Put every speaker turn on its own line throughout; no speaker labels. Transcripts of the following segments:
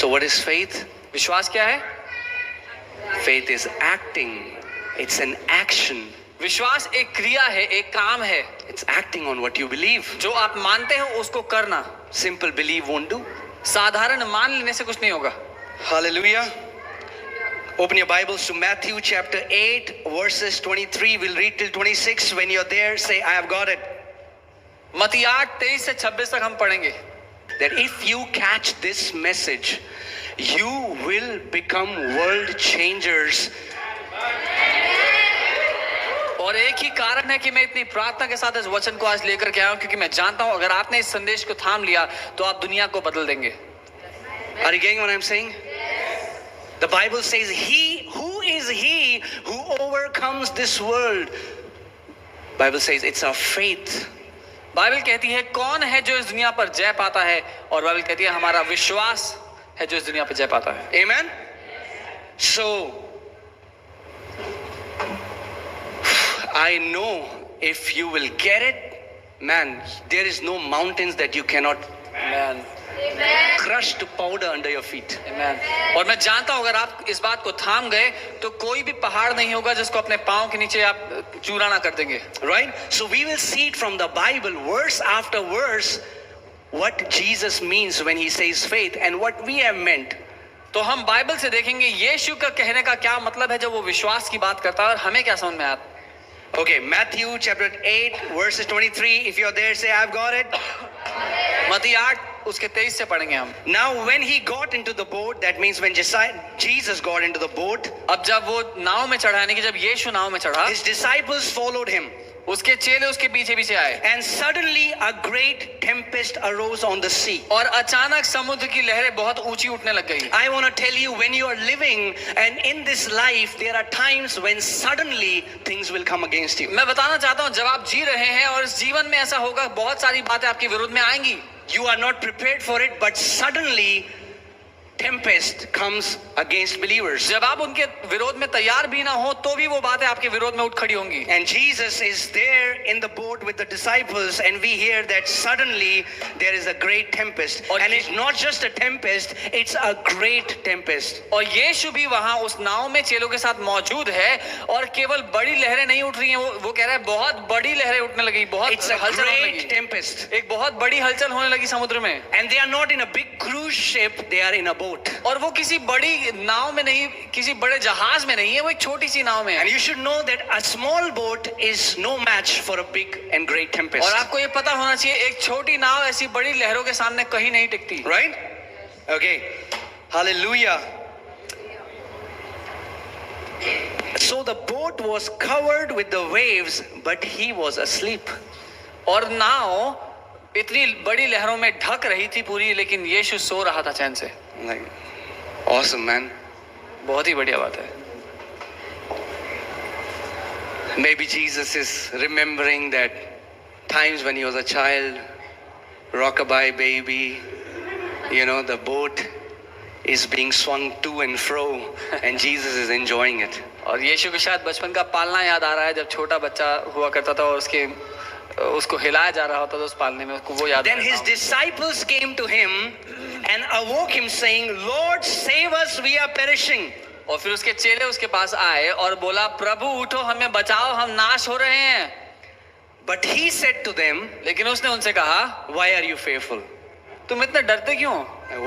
So what is faith?
विश्वास क्या है?
Faith is acting. It's an action.
विश्वास एक क्रिया है, एक काम है.
It's acting on what you believe.
जो आप मानते हो उसको करना.
Simple believe won't do.
साधारण मान लेने से कुछ नहीं होगा.
Hallelujah. Open your Bibles to Matthew chapter 8 verses 23. We'll read till 26. When you're there, say, I have got it.
मत्ती 8:23 से 26 तक हम पढ़ेंगे.
That if you catch this message, you will become world changers.
और एक ही कारण है कि मैं इतनी प्रार्थना के साथ इस वचन को आज लेकर के आया हूं, क्योंकि मैं जानता हूं अगर आपने इस संदेश को थाम लिया तो आप दुनिया को बदल देंगे.
Are you getting what I'm saying? The Bible says, who is he who overcomes this world? Bible says it's our faith.
Bible कहती है कौन है जो इस दुनिया पर जय पाता है, और बाइबल कहती है हमारा विश्वास है जो इस दुनिया पर जय पाता है.
Amen. So I know if you will get it, man, there is no mountains that you cannot crush to powder under your feet.
Amen. और मैं जानता हूं अगर आप इस बात को थाम गए तो कोई भी पहाड़ नहीं होगा जिसको अपने पांव के नीचे आप चूरा ना कर देंगे.
Right? So we will see it from the Bible, verse after verse, what Jesus means when he says faith and what we have meant.
तो हम बाइबल से देखेंगे यीशु का कहने का क्या मतलब है जब वो विश्वास की बात करता है और हमें क्या समझ में आता है.
Okay, Matthew chapter 8 verses 23. If you're there, say I've got it.
मत्ती 8 उसके 23 से पढ़ेंगे हम.
Now when he got into the boat, that means when Jesus got into the boat,
अब जब वो नाव में चढ़ा, यानी कि जब यीशु नाव में चढ़ा,
his disciples followed him.
उसके चेले उसके पीछे पीछे आए.
And suddenly a great tempest arose on the sea.
और अचानक समुद्र की लहरें बहुत ऊंची उठने लग गई.
I want to tell you, when you are living and in this life, there are times when suddenly things will come against you.
मैं बताना चाहता हूँ जब आप जी रहे हैं और इस जीवन में ऐसा होगा, बहुत सारी बातें आपके विरोध में आएंगी.
You are not prepared for it, but suddenly tempest comes against believers.
जब आप उनके विरोध में तैयार भी ना हो तो भी वो बातें आपके विरोध में उठ खड़ी होंगी.
And Jesus is there in the boat with the disciples, and we hear that suddenly there is a great tempest. And it's not just a tempest, it's a great tempest.
और यीशु भी वहाँ उस नाव में चेलों के साथ मौजूद है, और केवल बड़ी लहरें नहीं उठ रही हैं, वो कह रहा है बहुत बड़ी लहरें उठने लगी, बहुत हलचल होने लगी.
Tempest.
एक बहुत बड़ी हलचल होने लगी समुद्र में.
And they are not in a big cruise ship, they are in a boat.
और वो किसी बड़ी नाव में नहीं, किसी बड़े जहाज में नहीं है, वो एक छोटी सी नाव में है.
And you should know that a small boat is no match for a big and great tempest.
और आपको ये पता होना चाहिए एक छोटी नाव ऐसी बड़ी लहरों के सामने कहीं नहीं टिकती.
Right? Okay. Hallelujah. So the boat was covered with the waves, but he was asleep.
और नाव इतनी बड़ी लहरों में ढक रही थी पूरी, लेकिन यीशु सो रहा था चैन से.
Like, awesome, man.
बहुत ही बढ़िया बात है.
Maybe Jesus is remembering that times when he was a child, rockabye baby, you know, the boat is being swung to and fro, and Jesus is enjoying it.
और यीशु के शायद बचपन का पालना याद आ रहा है, जब छोटा बच्चा हुआ करता था और उसको हिलाया जा रहा होता था उस पालने में, उसको वो याद.
Then his disciples came to him and awoke him, saying, Lord, save us, we are perishing.
और फिर उसके चेले उसके पास आए और बोला, प्रभु उठो, हमें बचाओ, हम नाश हो रहे हैं.
But he said to them,
लेकिन उसने उनसे कहा,
why are you fearful?
तुम इतने डरते क्यों?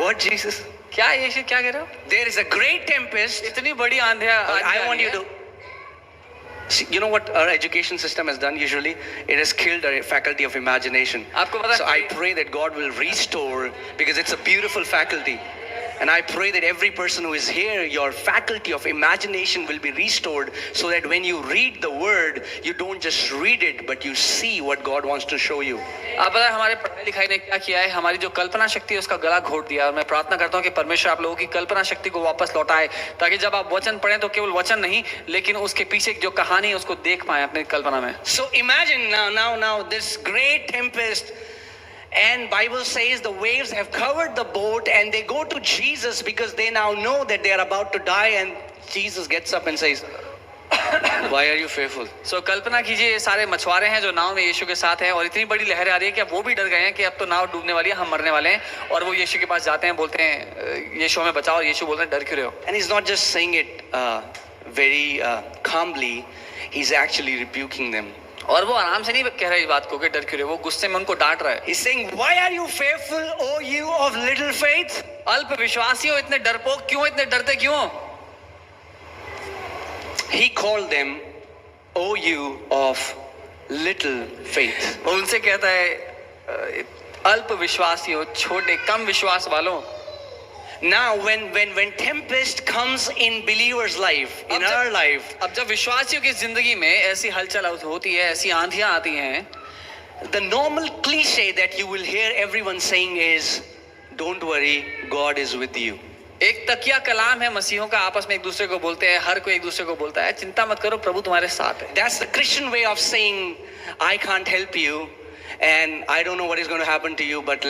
What, Jesus?
क्या यीशु क्या कह रहे हो?
There is a great tempest.
इतनी बड़ी आंधियां.
I want you to see, you know what our education system has done usually? It has killed our faculty of imagination.
आपको पता है?
So I pray that God will restore, because it's a beautiful faculty. And I pray that every person who is here, your faculty of imagination will be restored, so that when you read the word, you don't just read it, but you see what God wants to show you.
आप पता है हमारे पढ़ाई लिखाई ने क्या किया है? हमारी जो कल्पना शक्ति है उसका गला घोट दिया. और मैं प्रार्थना करता हूँ कि परमेश्वर आप लोगों की कल्पना शक्ति को वापस लौटाए, ताकि जब आप वचन पढ़ें तो केवल वचन नहीं, लेकिन उसके पीछे जो कहानी है उसको देख पाएं अपनी कल्पना में.
So imagine now this great tempest. And Bible says the waves have covered the boat, and they go to Jesus because they now know that they are about to die. And Jesus gets up and says, Why are you fearful?
सो कल्पना कीजिए ये सारे मछुआरे हैं जो नाव में यीशु के साथ हैं और इतनी बड़ी लहरें आ रही है कि अब वो भी डर गए हैं कि अब तो नाव डूबने वाली है, हम मरने वाले हैं। और वो यीशु के पास जाते हैं, बोलते हैं यीशु हमें बचाओ। और यीशु बोलते हैं डर क्यों रहे हो?
And he's not just saying it very calmly, he's actually rebuking them.
और वो आराम से नहीं कह रहा इस बात को कि डर क्यों रहे हो, वो गुस्से में उनको डांट रहा है।
He's saying, why are you fearful, O you of little faith?
अल्प विश्वासी हो, इतने डरपोक क्यों, इतने डरते क्यों?
He called them, O you of little faith.
वो उनसे कहता है अल्प विश्वासी हो, छोटे कम विश्वास वालों।
Now when tempest comes in believers' life, in our life,
अब जब विश्वासियों की जिंदगी में ऐसी हलचल होती है, ऐसी आंधियां आती हैं,
the normal cliche that you will hear everyone saying is, don't worry, God is with you.
एक तकिया कलाम है मसीहों का, आपस में एक दूसरे को बोलते हैं, हर कोई एक दूसरे को बोलता है चिंता मत करो प्रभु तुम्हारे साथ है।
That's the Christian way of saying, I can't help you and I don't know what is going to happen to you, but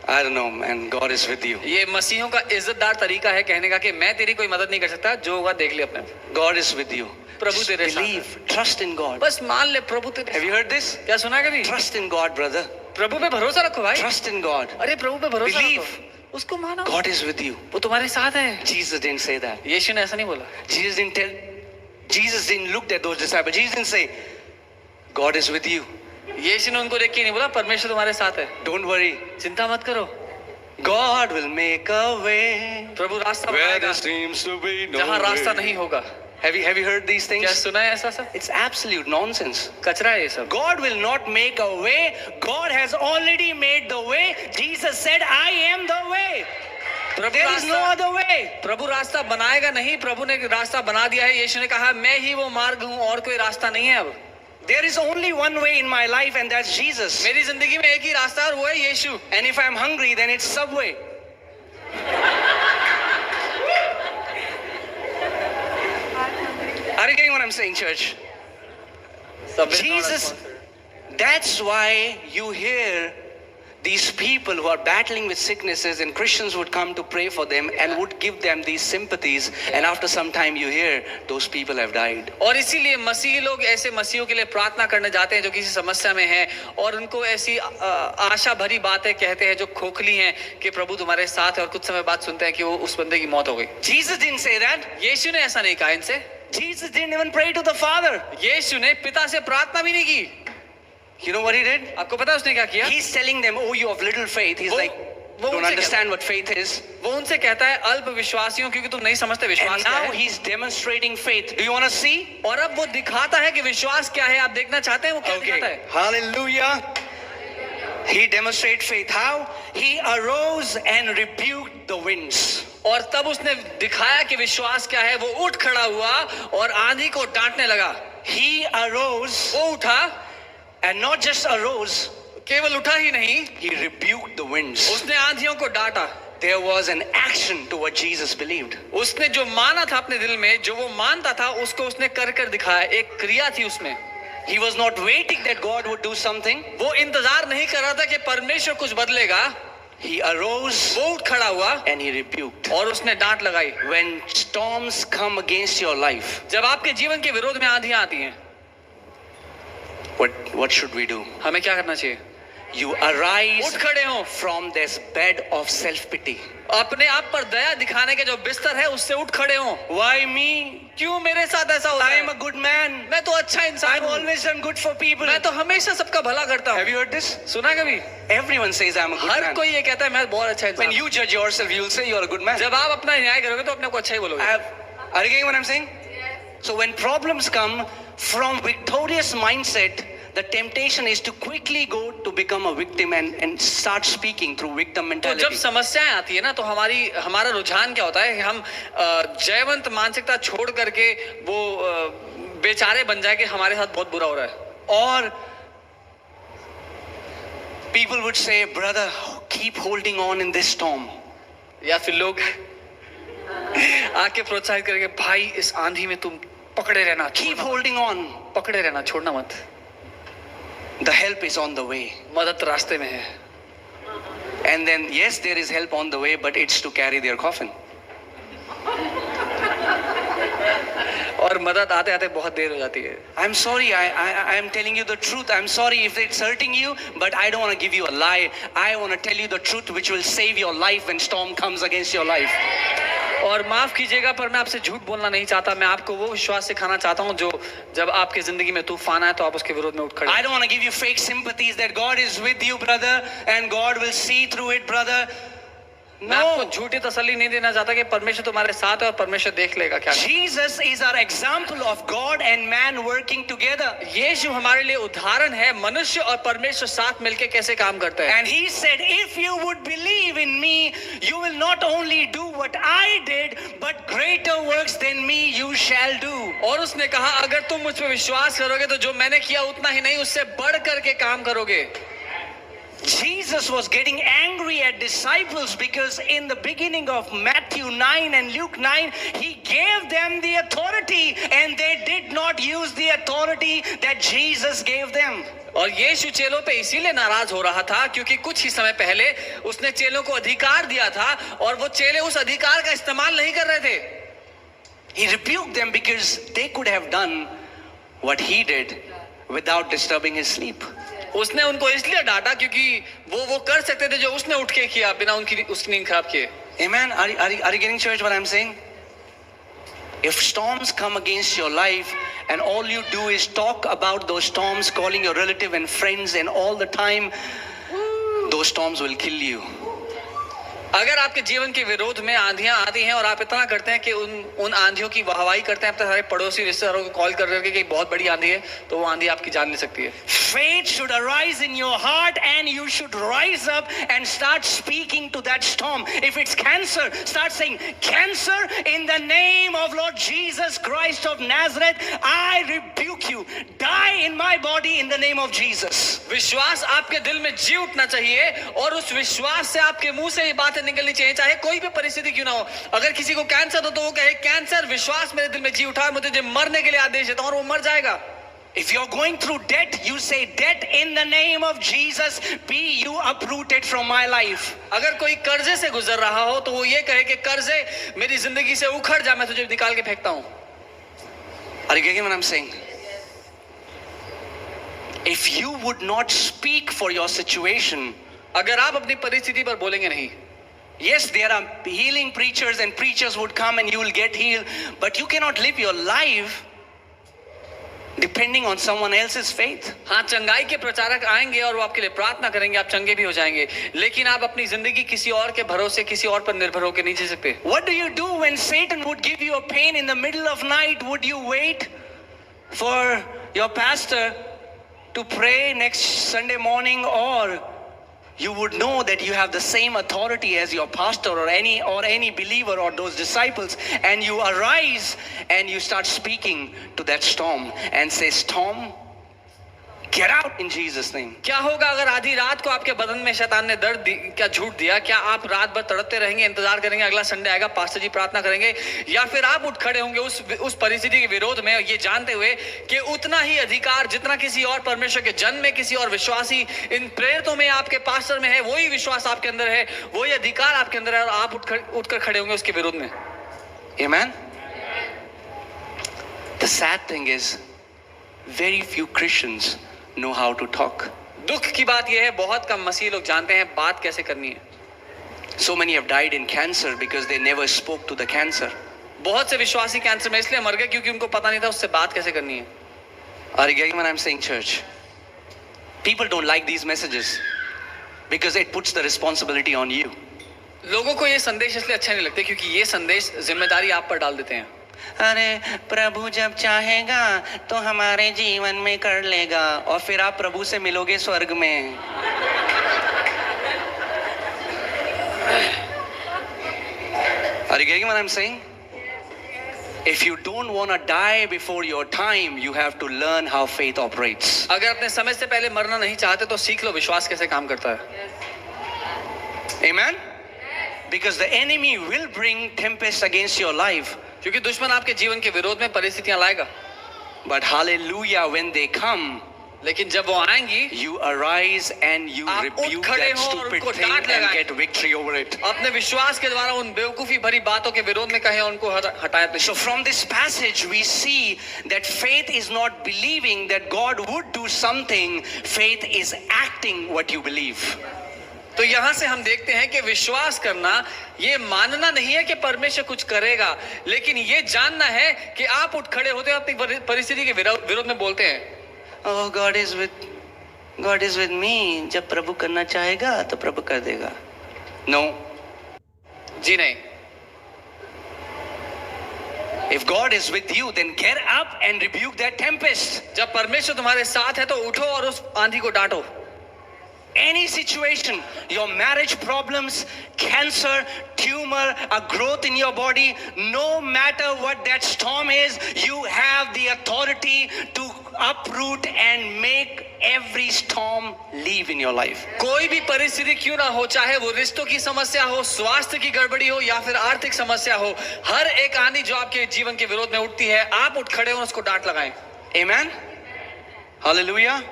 I don't know, man, God is with you.
ये मसीहों का इज्जतदार तरीका है कहने का कि मैं तेरी कोई मदद नहीं कर सकता, जो होगा देख ले अपने।
God is with you.
Prabhu
Just
तेरे साथ है।
believe, trust in God.
बस मान ले प्रभु तेरे।
Have you heard this?
क्या सुना है कभी?
Trust in God, brother.
प्रभु पे भरोसा रखो भाई।
Trust in God.
अरे प्रभु पे भरोसा
Believe.
रखो, उसको मानो,
God is with you.
वो तुम्हारे साथ है।
Jesus didn't say that.
यीशु ने ऐसा नहीं बोला।
Jesus didn't look at those disciples. Jesus didn't say, God is with you.
यीशु ने उनको देख के नहीं बोला परमेश्वर तुम्हारे साथ है,
Don't worry.
चिंता मत करो,
God will make a way
प्रभु रास्ता
where
बनाएगा
there seems to be no
जहाँ रास्ता
way.
नहीं होगा।
Have you heard these
क्या
things?
सुना है ऐसा सब?
It's absolute nonsense.
कचरा है ये सब।
God will not make a way. God has already made the way. Jesus said, I am the way.
Prabhu
There is no
रास्ता
other way.
प्रभु रास्ता बनाएगा नहीं, प्रभु ने रास्ता बना दिया है। यीशु ने कहा मैं ही वो मार्ग हूँ और कोई रास्ता नहीं है। अब
There is only one way in my life and that's Jesus.
मेरी जिंदगी में एक ही रास्ता है और वो है यीशु।
And if I'm hungry, then it's Subway. Are you getting what I'm saying, church? Jesus, that's why you hear these people who are battling with sicknesses and Christians would come to pray for them and would give them these sympathies, and after some time you hear those people have died.
और इसीलिए मसीही लोग ऐसे मसीहों के लिए प्रार्थना करने जाते हैं जो किसी समस्या में हैं और उनको ऐसी आशा भरी बातें कहते हैं जो खोखली हैं कि प्रभु तुम्हारे साथ है, और कुछ समय बाद सुनते हैं कि वो उस बंदे की मौत हो गई।
Jesus didn't say that.
यीशु ने ऐसा नहीं कहा इनसे।
Jesus didn't even pray to the Father.
यीशु ने पिता से प्रार्थना भी नहीं की।
You know what he did?
आपको पता है उसने क्या किया?
He's telling them, oh, you of little faith. He's like, don't understand what faith is.
वो उनसे कहता है अल्प विश्वासियों, क्योंकि तुम नहीं समझते
And
विश्वास क्या
now
है।
he's demonstrating faith. Do you want to see?
और अब वो दिखाता है कि विश्वास क्या है। आप देखना चाहते हैं वो क्या दिखाता है?
Hallelujah. He demonstrates faith. How? He arose and rebuked the winds.
और तब उसने दिखाया कि विश्वास क्या है। वो उठ खड़ा हुआ और आंधी को डांटने लगा।
He arose,
वो उठा,
and not just arose,
केवल उठा ही नहीं,
he rebuked the winds.
उसने आंधियों को डांटा।
There was an action to what Jesus believed.
उसने जो माना था अपने दिल में, जो वो मानता था, उसको उसने कर कर दिखाया। एक क्रिया थी उसमें।
He was not waiting that God would do something.
वो इंतजार नहीं कर रहा था कि परमेश्वर कुछ बदलेगा।
He arose
वो उठ खड़ा हुआ
and he rebuked.
और उसने डांट लगाई।
When storms come against your life,
जब आपके जीवन के विरोध में आंधियां आती हैं,
what should we do?
हमें क्या करना चाहिए?
You arise
उठ खड़े हो,
from this bed of self-pity.
अपने आप पर दया दिखाने के जो बिस्तर है उससे उठ खड़े हो।
Why me?
क्यों मेरे साथ ऐसा होता
I am
है?
a good man.
मैं तो अच्छा इंसान
I've
हूँ।
always done good for people.
मैं तो हमेशा सबका भला करता हूँ।
Have you heard this?
सुना है कभी?
Everyone says I'm a good
her
man.
कोई ये कहता है मैं बहुत अच्छा इंसान
When
हूँ।
you judge yourself, you'll say you're a good man.
जब आप अपना न्याय करोगे तो अपने को अच्छा ही बोलोगे।
Are you getting what I'm saying? So when problems come from victorious mindset, the temptation is to quickly go to become a victim and start speaking through victim
तो
mentality.
जब समस्याएं आती है ना, तो हमारा रुझान क्या होता है कि हम जयवंत मानसिकता छोड़ करके वो बेचारे बन जाए कि हमारे साथ बहुत बुरा हो रहा है।
Or people would say, brother, keep holding on in this storm.
या फिर लोग आके प्रोत्साहित करेंगे, भाई इस आंधी में तुम पकड़े रहना,
Keep
छोड़ना
holding on.
मत, पकड़े रहना, छोड़ना मत।
The help is on the way.
मदद रास्ते में है।
And then, yes, there is help on the way, but it's to carry their coffin.
और मदद आते आते बहुत देर हो जाती है।
I'm sorry, I am telling you the truth. I'm sorry if it's hurting you, but I don't want to give you a lie. I want to tell you the truth which will save your life when storm comes against your life.
और माफ कीजिएगा पर मैं आपसे झूठ बोलना नहीं चाहता। मैं आपको वो विश्वास सिखाना चाहता हूँ जो जब आपके जिंदगी में तूफान आए तो आप उसके विरोध में उठ खड़े।
I don't want to give you fake sympathies that God is with you, brother, and God will see through it, brother.
मैं आपको झूठी तसल्ली नहीं देना चाहता कि परमेश्वर तुम्हारे साथ है और परमेश्वर देख लेगा क्या।
Jesus is our example of God and man working together.
यीशु हमारे लिए उदाहरण है मनुष्य और परमेश्वर साथ मिलके कैसे काम करते हैं।
And he said, if you would believe in me, you will not only do what I did, but greater works than me you shall do.
और उसने कहा अगर तुम मुझ पर विश्वास करोगे तो जो मैंने किया उतना ही नहीं उससे बढ़ करके काम करोगे।
Jesus was getting angry at disciples because in the beginning of Matthew 9 and Luke 9, he gave them the authority and they did not use the authority that Jesus gave them.
और यीशु चेलों पे इसीलिए नाराज हो रहा था क्योंकि कुछ ही समय पहले उसने चेलों को अधिकार दिया था और वो चेले उस अधिकार का इस्तेमाल नहीं कर रहे थे।
He rebuked them because they could have done what he did without disturbing his sleep.
उसने उनको इसलिए डांटा क्योंकि वो कर सकते थे जो उसने उठ के किया बिना उनकी उसकी नींद खराब किए।
Amen. Are you getting, church, what I'm saying? If storms come against your life and all you do is talk about those storms, calling your relative and friends and all the time, those storms will kill you.
अगर आपके जीवन के विरोध में आंधियां आती हैं और आप इतना करते हैं कि उन आंधियों की वाहवाही करते हैं अपने सारे पड़ोसी रिश्तेदारों को कॉल कर करके कि बहुत बड़ी आंधी है तो वो आंधी आपकी जान ले सकती है।
Faith should arise in your heart and you should rise up and start speaking to that storm. If it's cancer, start saying, cancer, in the name of Lord Jesus Christ of Nazareth, I rebuke you. Die in my body in the name of Jesus.
विश्वास आपके दिल में जी उठना चाहिए और उस विश्वास से आपके मुंह से ये बातें निकलनी चाहिए चाहे कोई भी परिस्थिति क्यों ना हो। अगर किसी को कैंसर हो तो वो कहे कैंसर विश्वास मेरे दिल में जी उठा, मैं तुझे मरने के लिए आदेश देता हूं और वो मर जाएगा।
If you're going through debt, you say, debt in the name of Jesus, be you uprooted from my life.
अगर कोई कर्जे से गुजर रहा हो तो वो ये कहे कि कर्जे मेरी जिंदगी से उखड़ जा, मैं तुझे निकाल के फेंकता हूं।
Are you getting what I'm saying? If you would not speak for your situation,
अगर आप अपनी परिस्थिति पर बोलेंगे नहीं,
yes, there are healing preachers and preachers would come and you will get healed, but you cannot live your life depending on someone else's faith.
हाँ, चंगाई के प्रचारक आएंगे और वो आपके लिए प्रार्थना करेंगे, आप चंगे भी हो जाएंगे, लेकिन आप अपनी जिंदगी किसी और के भरोसे किसी और पर निर्भर होकर नहीं जी सकते।
What do you do when Satan would give you a pain in the middle of night? Would you wait for your pastor to pray next Sunday morning, or you would know that you have the same authority as your pastor or any believer or those disciples, and you arise and you start speaking to that storm and say, storm, get out in Jesus name.
क्या होगा अगर आधी रात को आपके बदन में शैतान ने दर्द क्या झूठ दिया? क्या आप रात भर तड़पते रहेंगे, इंतजार करेंगे अगला संडे आएगा, पास्टर जी प्रार्थना करेंगे, या फिर आप उठ खड़े होंगे उस परिस्थिति के विरोध में ये जानते हुए कि उतना ही अधिकार जितना किसी और परमेश्वर के जन में, किसी और विश्वासी इन प्रेरितों में, आपके पास्टर में है, वही विश्वास आपके अंदर है, वही अधिकार आपके अंदर है और आप उठकर खड़े होंगे उसके विरोध में।
Amen. The sad thing is, very few Christians know how to talk.
दुख की बात यह है बहुत कम मसीही लोग जानते हैं बात कैसे करनी है।
So many have died in cancer because they never spoke to the cancer.
बहुत से विश्वासी कैंसर में इसलिए मर गए क्योंकि उनको पता नहीं था उससे बात कैसे करनी है।
Are you getting what I'm saying, church? People don't like these messages because it puts the responsibility on you.
लोगों को ये संदेश इसलिए अच्छा नहीं लगता क्योंकि ये संदेश जिम्मेदारी आप पर डाल देते हैं।
अरे प्रभु जब चाहेगा तो हमारे जीवन में कर लेगा और फिर आप प्रभु से मिलोगे स्वर्ग में। Are you getting what I'm saying? If you don't want to die before your time, you have to learn how faith operates.
अगर अपने समय से पहले मरना नहीं चाहते तो सीख लो विश्वास कैसे काम करता है।
Amen? Because the enemy will bring tempest against your life.
क्योंकि दुश्मन आपके जीवन के विरोध में परिस्थितियां लाएगा।
But hallelujah, when they come,
लेकिन जब वो आएंगी,
you arise and you
आप उठ
rebuke
खड़े
that
हो और
stupid
उनको
thing
डांट
and
लगाएं।
get victory over it.
अपने विश्वास के द्वारा उन बेवकूफी भरी बातों के विरोध में कहें, उनको हटाएं अपने।
So from this passage we see that faith is not believing that God would do something, faith is acting what you believe.
तो यहाँ से हम देखते हैं कि विश्वास करना ये मानना नहीं है कि परमेश्वर कुछ करेगा, लेकिन ये जानना है कि आप उठ खड़े होते हैं, अपनी परिस्थिति के विरोध में बोलते हैं,
Oh, God is with me. जब प्रभु करना चाहेगा तो प्रभु कर देगा. No.
जी नहीं।
If God is with you, then get up and rebuke that tempest.
जब परमेश्वर तुम्हारे साथ है तो उठो और उस आंधी को डांटो।
Any situation, your marriage problems, cancer, tumor, a growth in your body, no matter what that storm is, you have the authority to uproot and make every storm leave in your life.
कोई भी परिस्थिति क्यों ना हो, चाहे वो रिश्तों की समस्या हो, स्वास्थ्य की गड़बड़ी हो या फिर आर्थिक समस्या हो, हर एक आंधी जो आपके जीवन के विरोध में उठती है, आप उठ खड़े हो उसको डांट लगाएं।
Amen. Hallelujah.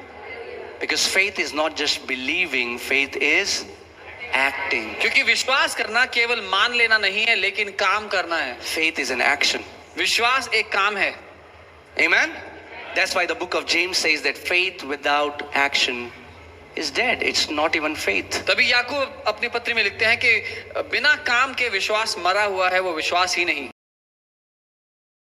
Because faith is not just believing, faith is acting.
क्योंकि विश्वास करना केवल मान लेना नहीं है, लेकिन काम करना है।
Faith is an action.
विश्वास एक काम है।
Amen. That's why the book of James says that faith without action is dead. It's not even faith.
तभी याकूब अपनी पत्री में लिखते हैं कि बिना काम के विश्वास मरा हुआ है, वो विश्वास ही नहीं।